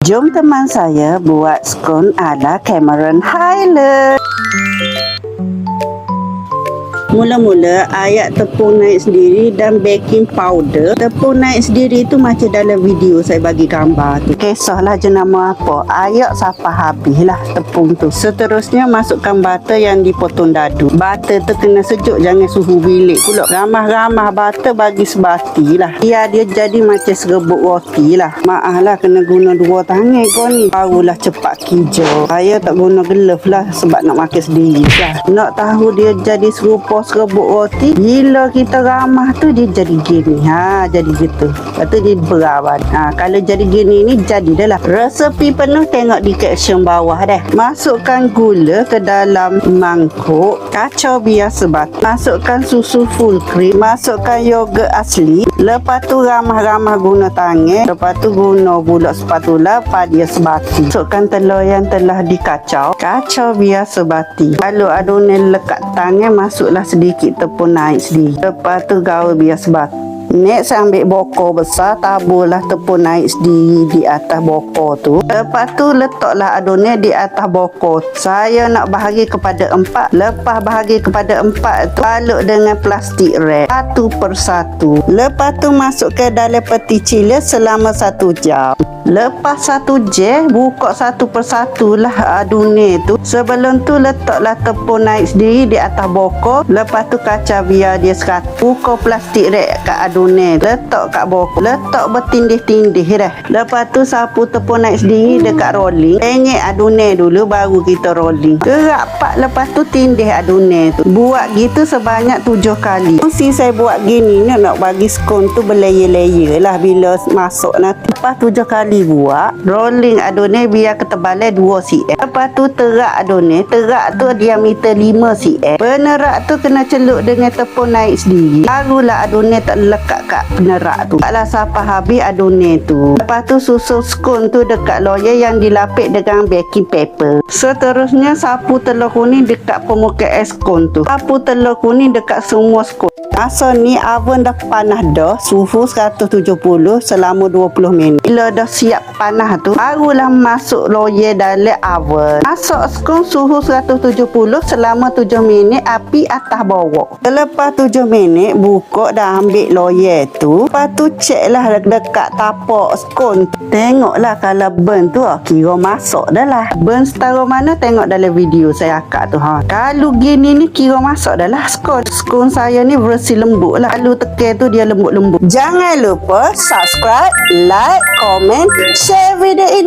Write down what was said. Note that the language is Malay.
Jom teman saya buat skon ala Cameron Highland. Mula-mula ayak tepung naik sendiri dan baking powder. Tepung naik sendiri tu macam dalam video saya bagi gambar tu. Kisahlah jenama apa. Ayak sampai habis lah tepung tu. Seterusnya masukkan butter yang dipotong dadu. Butter tu kena sejuk, jangan suhu bilik pula. Ramah-ramah butter bagi sebati lah. Biar dia jadi macam serebuk roti lah. Maaf lah kena guna 2 tangan kau ni. Barulah cepat kijau. Saya tak guna glove lah sebab nak makan sendiri lah. Nak tahu dia jadi serupa serebuk roti, bila kita ramah tu dia jadi gini. Jadi gitu. Lepas tu dia berawan. Kalau jadi gini ni jadi dah lah. Resepi penuh tengok di caption bawah dah. Masukkan gula ke dalam mangkuk. Kacau biar sebat. Masukkan susu full cream. Masukkan yogurt asli. Lepas tu ramah-ramah guna tangan. Lepas tu guna bulat spatula pada sebati. Masukkan telur yang telah dikacau. Kacau biar sebati. Kalau adunan lekat tangan, masuklah sedikit tepung naik sendiri. Lepas tu gaul biar sebati. Next ambil bokor besar, taburlah tepung naik sendiri di atas bokor tu. Lepas tu letaklah adunan di atas bokor. Saya nak bahagi kepada 4. Lepas bahagi kepada 4 tu, balut dengan plastik wrap satu persatu. Lepas tu masukkan dalam peti chiller selama 1 jam. Lepas 1 jam, buka satu persatu lah adunan tu. Sebelum tu letaklah tepung naik sendiri di atas bokor. Lepas tu kacau biar dia serat. Buka plastik wrap kat adunan, letak kat bokor. Letak bertindih-tindih dah. Lepas tu sapu tepung naik sendiri dekat rolling. Penyek adunan dulu baru kita rolling. Gerak pak, lepas tu tindih adunan tu. Buat gitu sebanyak 7 kali. Mesti saya buat gini ni nak bagi skon tu berlayer-layer lah bila masuk nanti. Lepas 7 kali buat, rolling adunan biar ketebalan 2 cm. Lepas tu terak adunan. Terak tu diameter 5 cm. Penerak tu kena celup dengan tepung naik sendiri. Barulah adunan tak lekat kat penerak tu. Taklah sampai habis adunan tu. Lepas tu susun skon tu dekat loyang yang dilapik dengan baking paper. Seterusnya sapu telur kuning dekat permukaan skon tu. Sapu telur kuning dekat semua skon. Masa ni oven dah panas dah, suhu 170 selama 20 minit. Bila dah siap panas tu, barulah masuk loyang dalam oven. Masuk skon suhu 170 selama 7 minit, api atas bawah. Selepas 7 minit, buka dan ambil loyang tu. Lepas tu cek lah dekat tapak skon. Tengoklah kalau burn tu, kira masuk dah lah. Burn setara mana tengok dalam video saya akak tu. Kalau gini ni kira masuk dah lah skon. Skon saya ni versi lembut lah. Kalau tekan tu dia lembut-lembut. Jangan lupa subscribe, like, komen, share video ini.